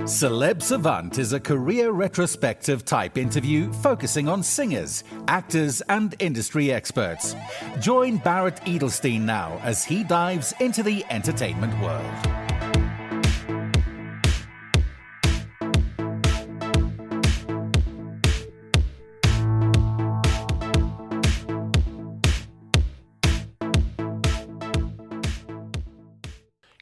Celeb Savant is a career retrospective type interview focusing on singers, actors, and industry experts. Join Barrett Edelstein now as he dives into the entertainment world.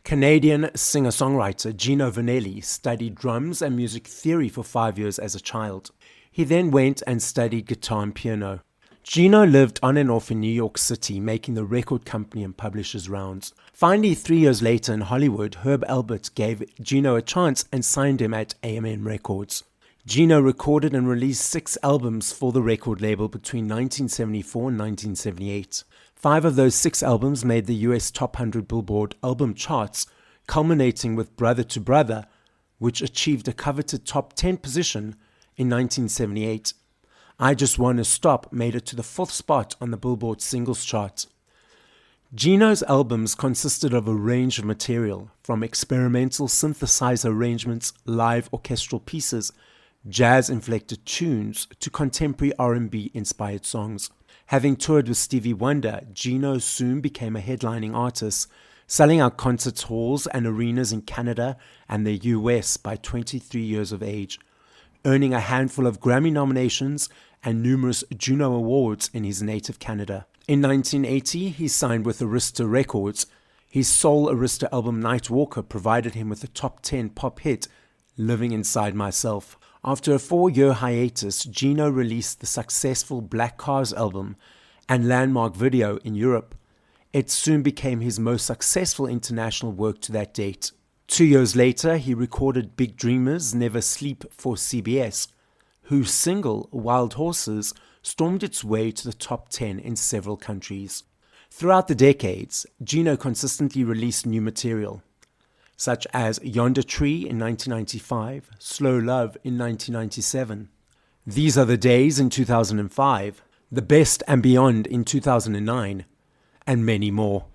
Canadian singer-songwriter Gino Vannelli studied drums and music theory for 5 years as a child. He then went and studied guitar and piano. Gino lived on and off in New York City, making the record company and publishers rounds. Finally, 3 years later in Hollywood, Herb Alpert gave Gino a chance and signed him at AMN Records. Gino recorded and released 6 albums for the record label between 1974 and 1978. 5 of those 6 albums made the US Top 100 Billboard album charts, culminating with Brother to Brother, which achieved a coveted top 10 position in 1978. I Just Wanna Stop made it to the 4th spot on the Billboard singles chart. Gino's albums consisted of a range of material, from experimental synthesizer arrangements, live orchestral pieces, jazz-inflected tunes, to contemporary R&B inspired songs. Having toured with Stevie Wonder, Gino soon became a headlining artist, selling out concert halls and arenas in Canada and the US by 23 years of age, earning a handful of Grammy nominations and numerous Juno Awards in his native Canada. In 1980, he signed with Arista Records. His sole Arista album Night Walker provided him with a top 10 pop hit, Living Inside Myself. After a 4-year hiatus, Gino released the successful Black Cars album and landmark video in Europe. It soon became his most successful international work to that date. 2 years later, he recorded Big Dreamers Never Sleep for CBS, whose single Wild Horses stormed its way to the top 10 in several countries. Throughout the decades, Gino consistently released new material, such as Yonder Tree in 1995, Slow Love in 1997, These Are the Days in 2005, The Best and Beyond in 2009, and many more.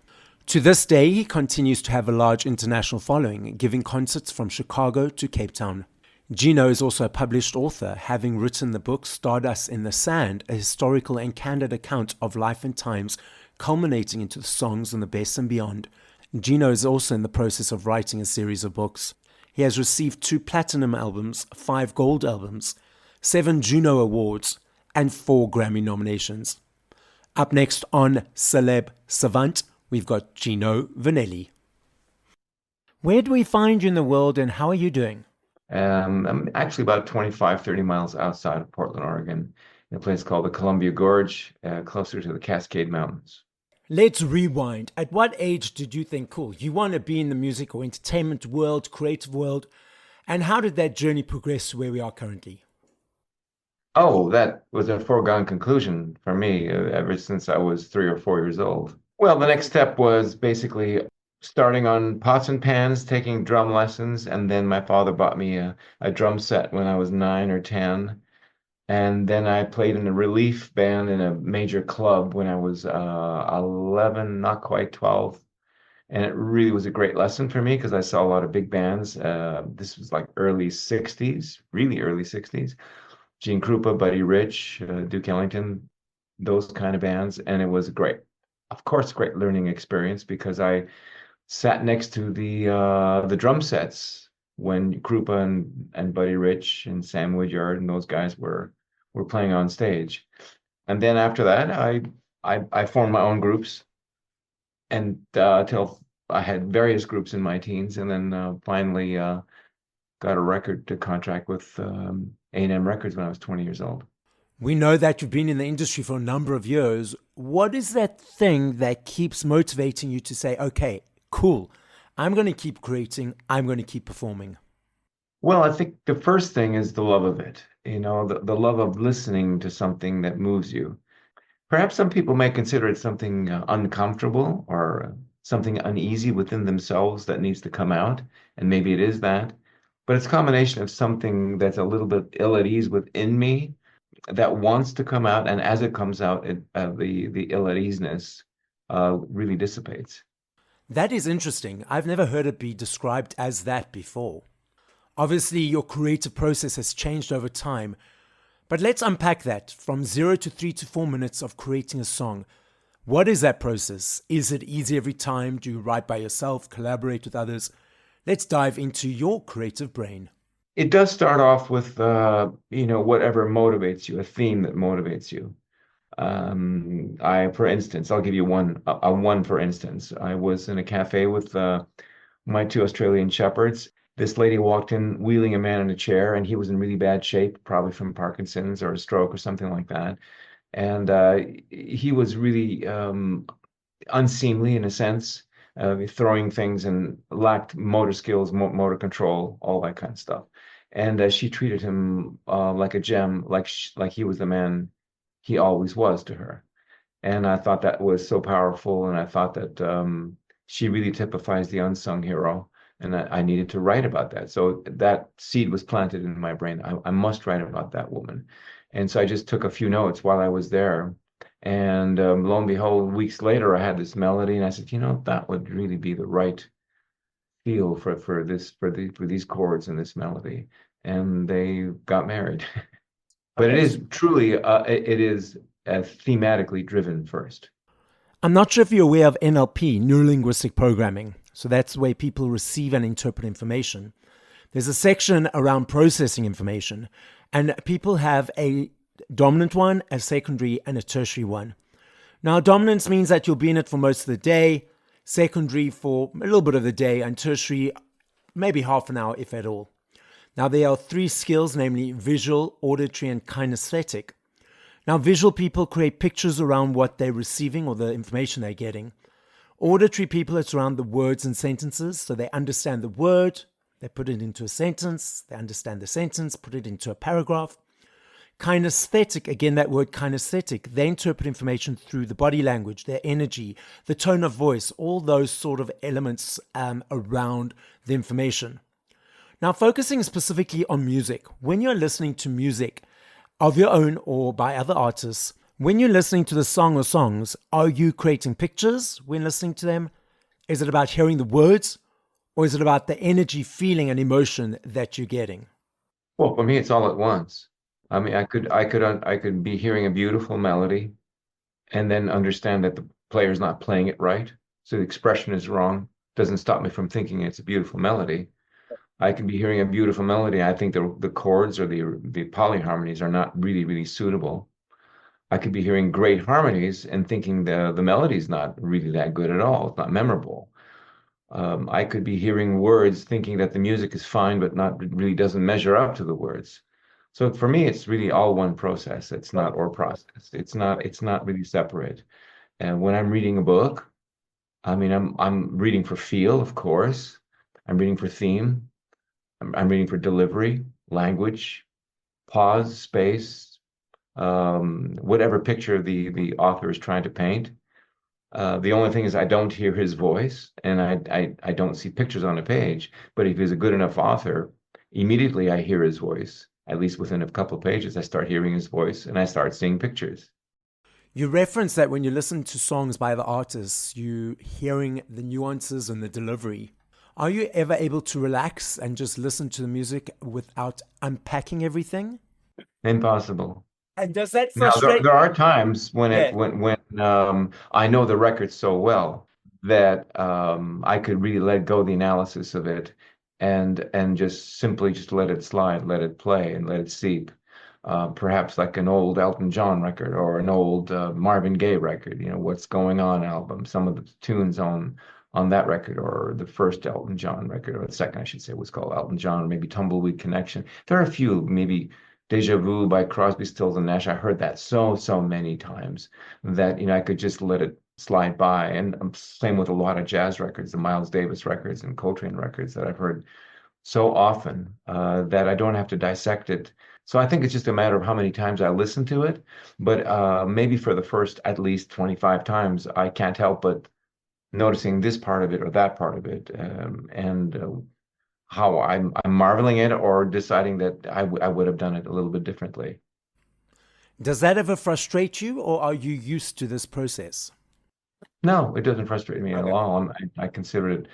To this day, he continues to have a large international following, giving concerts from Chicago to Cape Town. Gino is also a published author, having written the book Stardust in the Sand, a historical and candid account of life and times, culminating into the songs on The Best and Beyond. Gino is also in the process of writing a series of books. He has received 2 platinum albums, 5 gold albums, 7 Juno Awards, and 4 Grammy nominations. Up next on Celeb Savant, we've got Gino Vannelli. Where do we find you in the world and how are you doing? I'm actually about 25-30 miles outside of Portland, Oregon, in a place called the Columbia Gorge, closer to the Cascade Mountains. Let's rewind. At what age did you think, cool, you want to be in the music or entertainment world, creative world? And how did that journey progress to where we are currently? Oh, that was a foregone conclusion for me ever since I was 3 or 4 years old. Well, the next step was basically starting on pots and pans, taking drum lessons. And then my father bought me a drum set when I was 9 or 10. And then I played in a relief band in a major club when I was 11, not quite 12. And it really was a great lesson for me because I saw a lot of big bands. This was like early 60s, really early 60s. Gene Krupa, Buddy Rich, Duke Ellington, those kind of bands. And it was great. Of course, great learning experience because I sat next to the drum sets when Krupa and Buddy Rich and Sam Woodyard and those guys were playing on stage. And then after that, I formed my own groups and till I had various groups in my teens, and then finally got a record to contract with A&M Records when I was 20 years old. We know that you've been in the industry for a number of years. What is that thing that keeps motivating you to say, okay, cool, I'm going to keep creating, I'm going to keep performing? Well, I think the first thing is the love of it, the love of listening to something that moves you. Perhaps some people may consider it something uncomfortable or something uneasy within themselves that needs to come out, and maybe it is that. But it's a combination of something that's a little bit ill at ease within me that wants to come out, and as it comes out, the ill at easiness really dissipates. That is interesting. I've never heard it be described as that before. Obviously, your creative process has changed over time, but let's unpack that from 0 to 3 to 4 minutes of creating a song. What is that process? Is it easy every time? Do you write by yourself, collaborate with others? Let's dive into your creative brain. It does start off with, whatever motivates you, a theme that motivates you. For instance, I'll give you one for instance. I was in a cafe with my two Australian shepherds. This lady walked in wheeling a man in a chair, and he was in really bad shape, probably from Parkinson's or a stroke or something like that. And he was really unseemly in a sense, throwing things and lacked motor skills, motor control, all that kind of stuff. And she treated him like a gem, like he was the man he always was to her. And I thought that was so powerful, and I thought that she really typifies the unsung hero, and I needed to write about that. So that seed was planted in my brain. I must write about that woman. And so I just took a few notes while I was there. And lo and behold, weeks later, I had this melody, and I said, that would really be the right feel for these chords and this melody. And they got married. But it is truly, it is thematically driven first. I'm not sure if you're aware of NLP, neuro-linguistic programming. So that's the way people receive and interpret information. There's a section around processing information, and people have a dominant one, a secondary, and a tertiary one. Now, dominance means that you'll be in it for most of the day, secondary for a little bit of the day, and tertiary maybe half an hour, if at all. Now, there are 3 skills, namely visual, auditory, and kinesthetic. Now, visual people create pictures around what they're receiving or the information they're getting. Auditory people, it's around the words and sentences, so they understand the word, they put it into a sentence, they understand the sentence, put it into a paragraph. Kinesthetic, again, that word kinesthetic, they interpret information through the body language, their energy, the tone of voice, all those sort of elements around the information. Now, focusing specifically on music, when you're listening to music of your own or by other artists, when you're listening to the song or songs, are you creating pictures when listening to them? Is it about hearing the words, or is it about the energy, feeling, and emotion that you're getting? Well, for me, it's all at once. I mean, I could be hearing a beautiful melody and then understand that the player's not playing it right, so the expression is wrong. Doesn't stop me from thinking it's a beautiful melody. I could be hearing a beautiful melody. I think the chords or the polyharmonies are not really, really suitable. I could be hearing great harmonies and thinking the melody's not really that good at all. It's not memorable. I could be hearing words thinking that the music is fine, but really doesn't measure up to the words. So for me, it's really all one process. It's not or process. It's not really separate. And when I'm reading a book, I mean, I'm reading for feel, of course. I'm reading for theme. I'm reading for delivery, language, pause, space, whatever picture the author is trying to paint. The only thing is I don't hear his voice, and I don't see pictures on a page. But if he's a good enough author, immediately I hear his voice. At least within a couple of pages, I start hearing his voice, and I start seeing pictures. You reference that when you listen to songs by the artists, you hearing the nuances and the delivery. Are you ever able to relax and just listen to the music without unpacking everything? Impossible. And does that Now, frustrate? there are times when Yeah. when I know the record so well that I could really let go the analysis of it and just simply just let it slide, let it play, and let it seep. Perhaps like an old Elton John record or an old Marvin Gaye record, What's Going On album, some of the tunes on that record, or the first Elton John record, or the second, I should say, was called Elton John, or maybe Tumbleweed Connection. There are a few, maybe Deja Vu by Crosby, Stills and Nash. I heard that so many times that I could just let it slide by. And same with a lot of jazz records, the Miles Davis records and Coltrane records that I've heard so often that I don't have to dissect it. So I think it's just a matter of how many times I listen to it. But maybe for the first at least 25 times, I can't help but noticing this part of it or that part of it, and how I'm marveling it or deciding that I would have done it a little bit differently. Does that ever frustrate you, or are you used to this process? No, it doesn't frustrate me at Okay. all. I consider it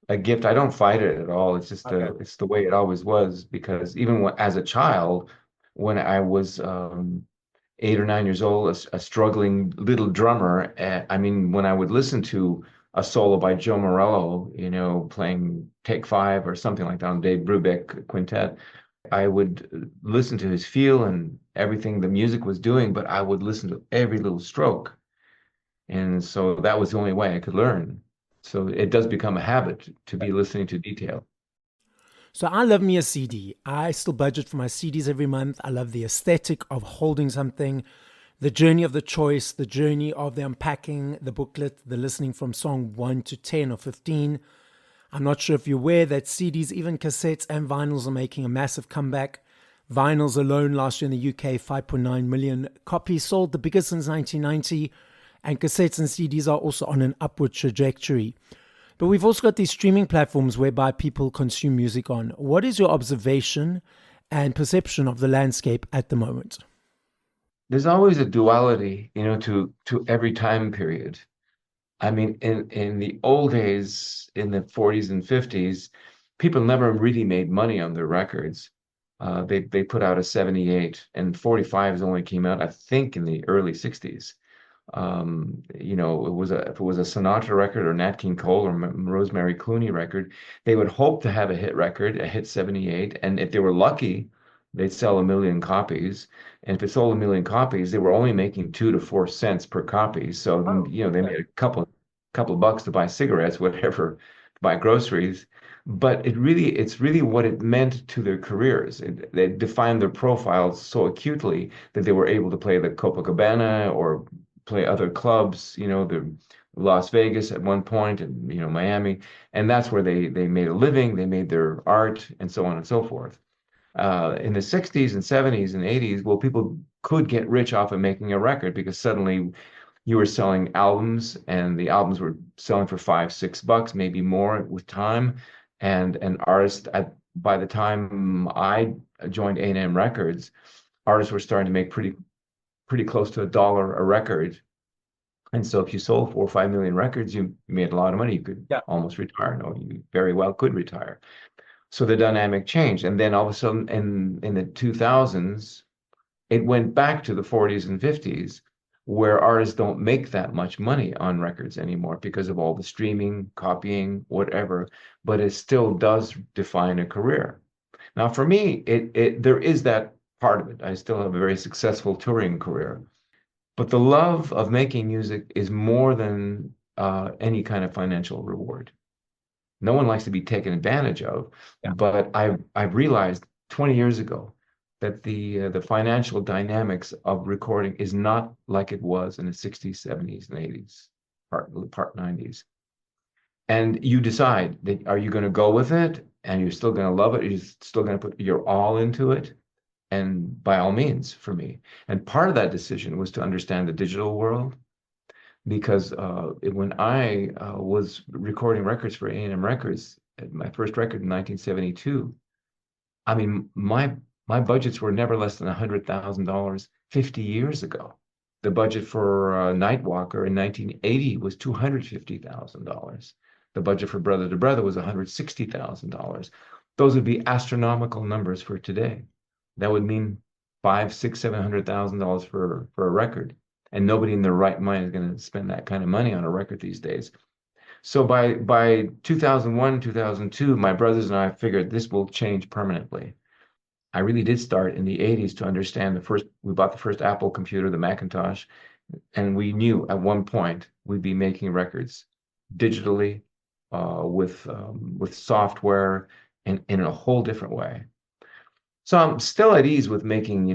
a gift. I don't fight it at all. It's just Okay. it's the way it always was. Because even as a child, when I was 8 or 9 years old, a struggling little drummer, I mean, when I would listen to a solo by Joe Morello, playing Take Five or something like that on Dave Brubeck Quintet, I would listen to his feel and everything the music was doing, but I would listen to every little stroke. And so that was the only way I could learn. So it does become a habit to be listening to detail. So I love me a CD. I still budget for my CDs every month. I love the aesthetic of holding something, the journey of the choice, the journey of the unpacking, the booklet, the listening from song 1 to 10 or 15. I'm not sure if you're aware that CDs, even cassettes and vinyls are making a massive comeback. Vinyls alone last year in the UK, 5.9 million copies sold, the biggest since 1990. And cassettes and CDs are also on an upward trajectory. But we've also got these streaming platforms whereby people consume music on. What is your observation and perception of the landscape at the moment? There's always a duality, to every time period. I mean, in the old days, in the 40s and 50s, people never really made money on their records. They put out a 78, and 45s only came out, I think, in the early 60s. If it was a Sinatra record or Nat King Cole or Rosemary Clooney record, they would hope to have a hit record, a hit 78, and if they were lucky, they'd sell 1 million copies. And if it sold 1 million copies, they were only making 2 to 4 cents per copy. So, Oh, they made a couple of bucks to buy cigarettes, whatever, to buy groceries. But it's really what it meant to their careers. They defined their profiles so acutely that they were able to play the Copacabana or play other clubs, the Las Vegas at one point, and Miami, and that's where they made a living, they made their art, and so on and so forth. In the 60s and 70s and 80s, well, people could get rich off of making a record because suddenly you were selling albums, and the albums were selling for $5, $6, maybe more with time. And an artist by the time I joined A&M Records, artists were starting to make pretty close to $1 a record. And so if you sold 4 or 5 million records, you made a lot of money. You could yeah. almost retire. No, you very well could retire. So the dynamic changed. And then all of a sudden in the 2000s, it went back to the 40s and 50s, where artists don't make that much money on records anymore because of all the streaming, copying, whatever, but it still does define a career. Now, for me, there is that part of it. I still have a very successful touring career, but the love of making music is more than any kind of financial reward. No one likes to be taken advantage of, Yeah. but I've realized 20 years ago that the financial dynamics of recording is not like it was in the 60s, 70s, and 80s, part 90s. And you decide that are you going to go with it, and you're still going to love it, you're still going to put your all into it, and by all means, for me. And part of that decision was to understand the digital world, because when I was recording records for A&M Records, my first record in 1972, I mean, my budgets were never less than $100,000 50 years ago. The budget for Nightwalker in 1980 was $250,000. The budget for Brother to Brother was $160,000. Those would be astronomical numbers for today. That would mean five, six, $700,000 for a record, and nobody in their right mind is going to spend that kind of money on a record these days. So by 2001, 2002, my brothers and I figured this will change permanently. I really did start in the 80s to understand we bought the first Apple computer, the Macintosh, and we knew at one point we'd be making records digitally, with software, and in a whole different way. So I'm still at ease with making,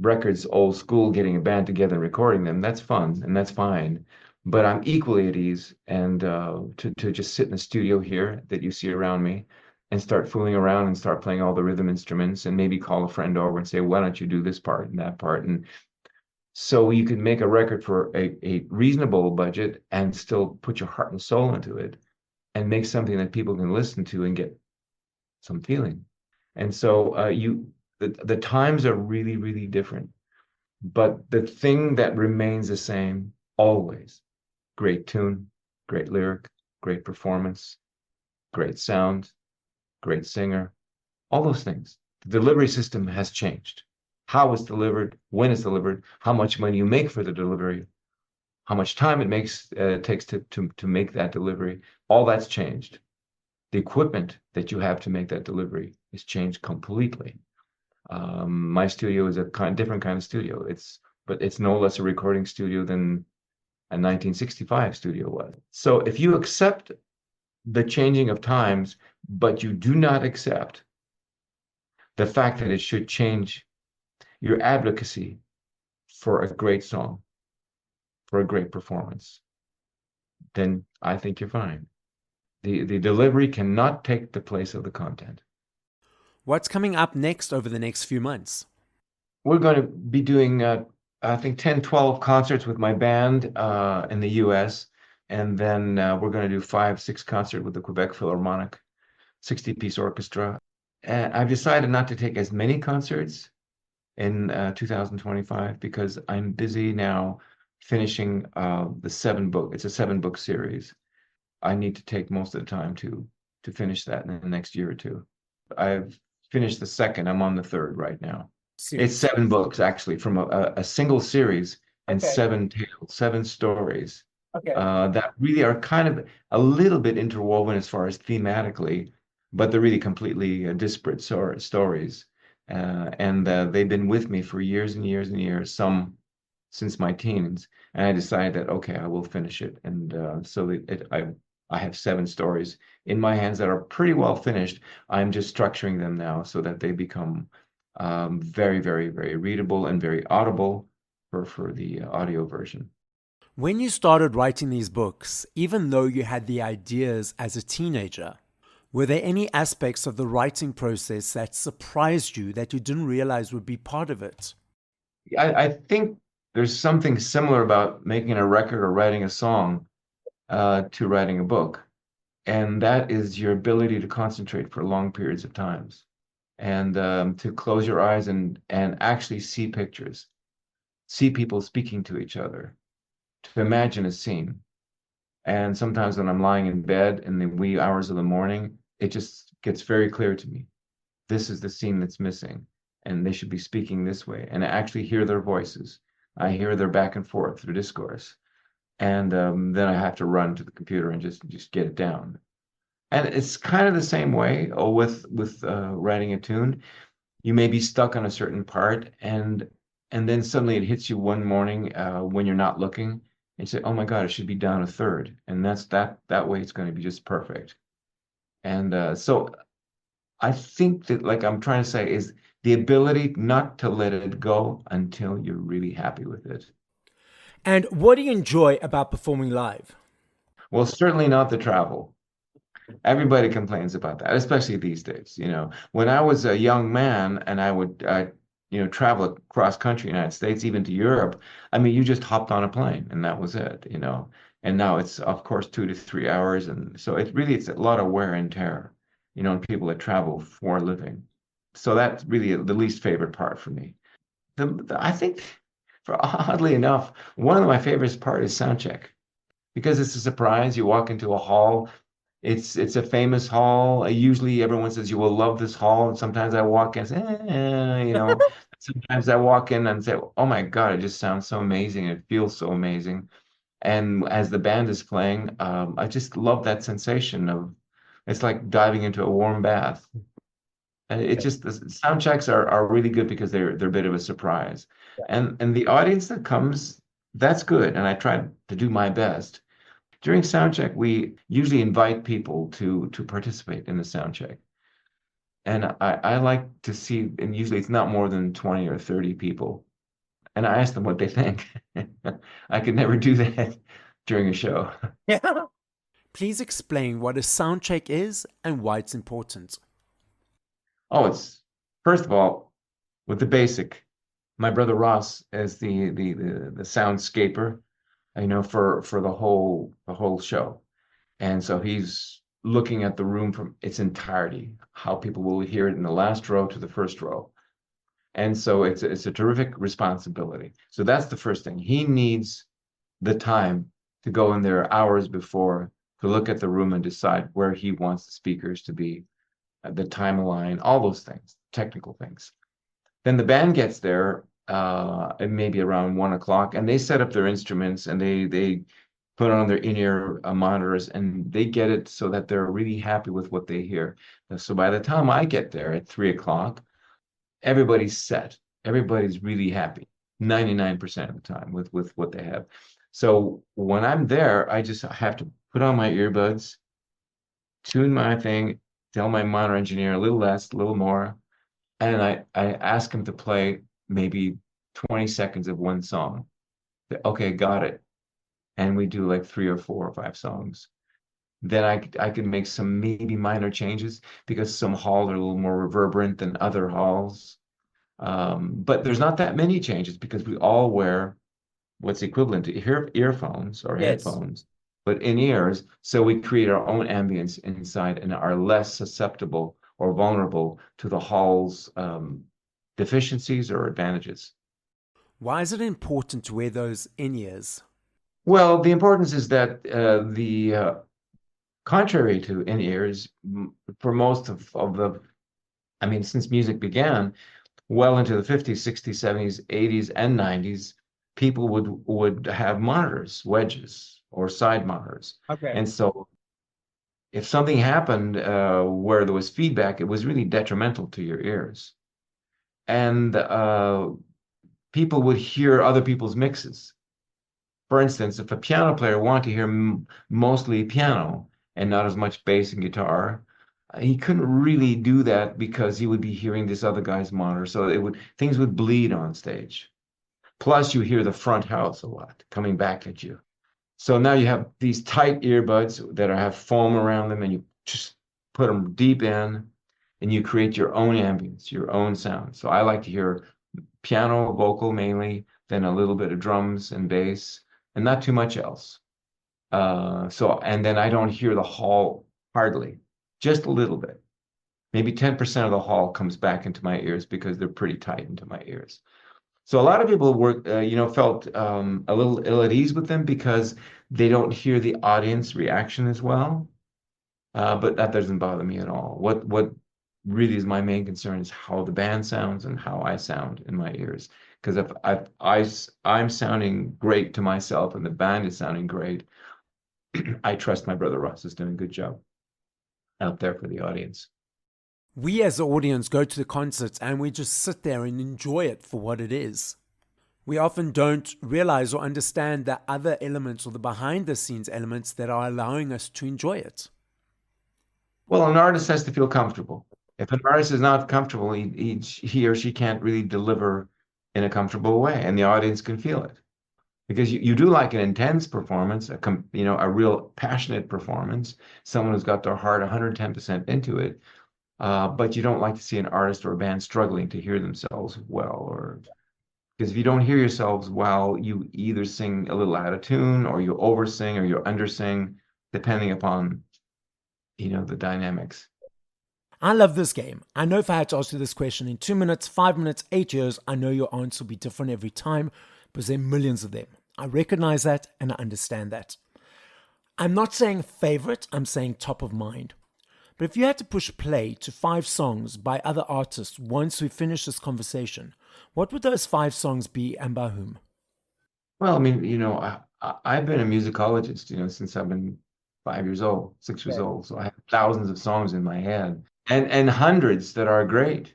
records old school, getting a band together and recording them. That's fun and that's fine. But I'm equally at ease and to just sit in the studio here that you see around me and start fooling around and start playing all the rhythm instruments and maybe call a friend over and say, why don't you do this part and that part? And so you can make a record for a reasonable budget and still put your heart and soul into it and make something that people can listen to and get some feeling. And so the times are really, really different. But the thing that remains the same always, great tune, great lyric, great performance, great sound, great singer, all those things. The delivery system has changed. How it's delivered, when it's delivered, how much money you make for the delivery, how much time takes to make that delivery, all that's changed. The equipment that you have to make that delivery has changed completely. My studio is a different kind of studio. But it's no less a recording studio than a 1965 studio was. So if you accept the changing of times, but you do not accept the fact that it should change your advocacy for a great song, for a great performance, then I think you're fine. The delivery cannot take the place of the content. What's coming up next over the next few months? We're going to be doing, I think, 10, 12 concerts with my band in the US. And then we're going to do 5, 6 concerts with the Quebec Philharmonic, 60-piece orchestra. And I've decided not to take as many concerts in 2025 because I'm busy now finishing the 7-book. It's a 7-book series. I need to take most of the time to finish that in the next year or two. I've finished the second. I'm on the third right now. It's 7 books actually from a single series and 7 tales, 7 stories that really are kind of a little bit interwoven as far as thematically, but they're really completely disparate stories. And they've been with me for years and years and years, some since my teens. And I decided that, okay, I will finish it. And so I have 7 stories in my hands that are pretty well finished. I'm just structuring them now so that they become very, very, very readable and very audible for the audio version. When you started writing these books, even though you had the ideas as a teenager, were there any aspects of the writing process that surprised you that you didn't realize would be part of it? I think there's something similar about making a record or writing a song to writing a book. And that is your ability to concentrate for long periods of times and to close your eyes and actually see pictures, see people speaking to each other, to imagine a scene. And sometimes when I'm lying in bed in the wee hours of the morning, it just gets very clear to me. This is the scene that's missing, and they should be speaking this way. And I actually hear their voices. I hear their back and forth through discourse. And then I have to run to the computer and just get it down. And it's kind of the same way with writing a tune. You may be stuck on a certain part, and then suddenly it hits you one morning when you're not looking, and you say, "Oh my God, it should be down a third," and that's that way it's going to be just perfect. And so I think that, like I'm trying to say, is the ability not to let it go until you're really happy with it. And what do you enjoy about performing live? Well, certainly not the travel. Everybody complains about that, especially these days. When I was a young man and I would, travel across country, United States, even to Europe, I mean, you just hopped on a plane and that was it. And now it's, of course, 2 to 3 hours. And so it's a lot of wear and tear, and people that travel for a living. So that's really the least favorite part for me. I think, oddly enough, one of my favorite part is sound check because it's a surprise. You walk into a hall. It's a famous hall. Usually everyone says you will love this hall. And sometimes I walk in and say, sometimes I walk in and say, oh my God, it just sounds so amazing. It feels so amazing. And as the band is playing, I just love that sensation of, it's like diving into a warm bath. The sound checks are really good because they're a bit of a surprise. And the audience that comes, that's good. And I try to do my best. During sound check, we usually invite people to participate in the sound check. And I like to see, and usually it's not more than 20 or 30 people. And I ask them what they think. I could never do that during a show. Yeah. Please explain what a sound check is and why it's important. Oh, it's, first of all, with the basic, my brother Ross is the soundscaper, for the whole show. And so he's looking at the room from its entirety, how people will hear it in the last row to the first row. And so it's a terrific responsibility. So that's the first thing. He needs the time to go in there hours before to look at the room and decide where he wants the speakers to be, the timeline, all those things, technical things. Then the band gets there, maybe around 1 o'clock, and they set up their instruments and they put on their in-ear monitors, and they get it so that they're really happy with what they hear. So by the time I get there at 3 o'clock, everybody's set. Everybody's really happy 99% of the time with what they have. So when I'm there, I just have to put on my earbuds, tune my thing, tell my monitor engineer a little less, a little more, and I ask him to play maybe 20 seconds of one song. Okay, got it. And we do like 3 or 4 or 5 songs. Then I can make some maybe minor changes because some halls are a little more reverberant than other halls. But there's not that many changes because we all wear what's equivalent to earphones or headphones, but in ears. So we create our own ambience inside and are less susceptible or vulnerable to the hall's deficiencies or advantages. Why is it important to wear those in-ears? Well, the importance is that contrary to in-ears, for most of the, I mean, since music began, well into the 50s, 60s, 70s, 80s, and 90s, people would have monitors, wedges, or side monitors. Okay. And so if something happened where there was feedback, it was really detrimental to your ears. And people would hear other people's mixes. For instance, if a piano player wanted to hear mostly piano and not as much bass and guitar, he couldn't really do that because he would be hearing this other guy's monitor. So things would bleed on stage. Plus, you hear the front house a lot coming back at you. So now you have these tight earbuds that have foam around them, and you just put them deep in, and you create your own ambience, your own sound. So I like to hear piano, vocal mainly, then a little bit of drums and bass, and not too much else. And then I don't hear the hall hardly, just a little bit. Maybe 10% of the hall comes back into my ears because they're pretty tight into my ears. So a lot of people felt a little ill at ease with them because they don't hear the audience reaction as well. But that doesn't bother me at all. What really is my main concern is how the band sounds and how I sound in my ears. Because if I'm sounding great to myself and the band is sounding great, I trust my brother Russ is doing a good job out there for the audience. We as the audience go to the concerts and we just sit there and enjoy it for what it is. We often don't realize or understand the other elements or the behind the scenes elements that are allowing us to enjoy it. Well, an artist has to feel comfortable. If an artist is not comfortable, he or she can't really deliver in a comfortable way, and the audience can feel it. Because you do like an intense performance, a real passionate performance, someone who's got their heart 110% into it, but you don't like to see an artist or a band struggling to hear themselves well, because if you don't hear yourselves well, you either sing a little out of tune, or you oversing, or you undersing, depending upon, the dynamics. I love this game. I know if I had to ask you this question in 2 minutes, 5 minutes, 8 years, I know your answer will be different every time because there are millions of them. I recognize that and I understand that. I'm not saying favorite, I'm saying top of mind. But if you had to push play to 5 songs by other artists once we finish this conversation, what would those 5 songs be and by whom? Well, I mean, I've been a musicologist, since I've been 5 years old, 6 years old. So I have thousands of songs in my head and hundreds that are great.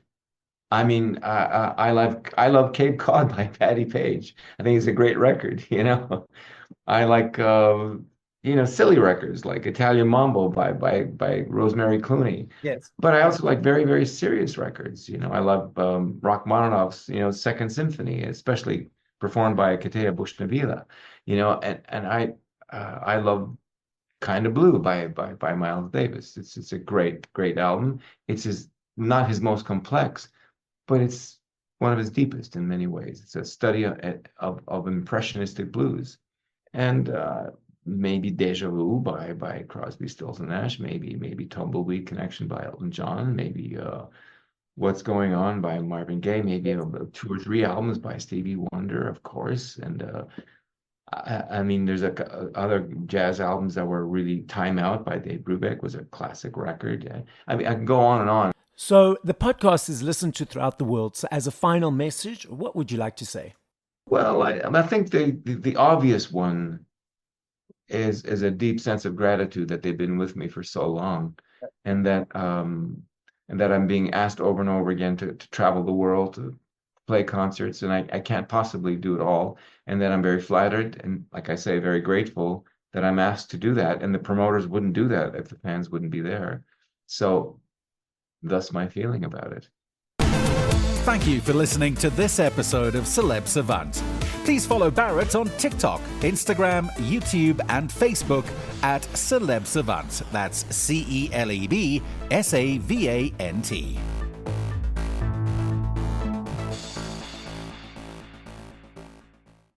I mean, I love Cape Cod by Patti Page. I think it's a great record, I like, silly records like Italian Mambo by Rosemary Clooney. Yes. But I also like very, very serious records. I love Rachmaninoff's, Second Symphony, especially performed by Katea Bushnavila. And I love Kind of Blue by Miles Davis. It's a great, great album. It's not his most complex, but it's one of his deepest in many ways. It's a study of impressionistic blues. And maybe Deja Vu by Crosby, Stills and Nash, maybe Tumbleweed Connection by Elton John, maybe What's Going On by Marvin Gaye, maybe 2 or 3 albums by Stevie Wonder, of course, and I mean, there's other jazz albums that were really Time Out by Dave Brubeck was a classic record. Yeah. I mean, I can go on and on. So the podcast is listened to throughout the world. So as a final message, what would you like to say? Well, I think the obvious one is a deep sense of gratitude that they've been with me for so long, and that I'm being asked over and over again to travel the world, to play concerts, and I can't possibly do it all. And then I'm very flattered and, like I say, very grateful that I'm asked to do that. And the promoters wouldn't do that if the fans wouldn't be there. So thus my feeling about it. Thank you for listening to this episode of Celeb Savant. Please follow Barrett on TikTok, Instagram, YouTube, and Facebook at Celeb Savant. That's CelebSavant.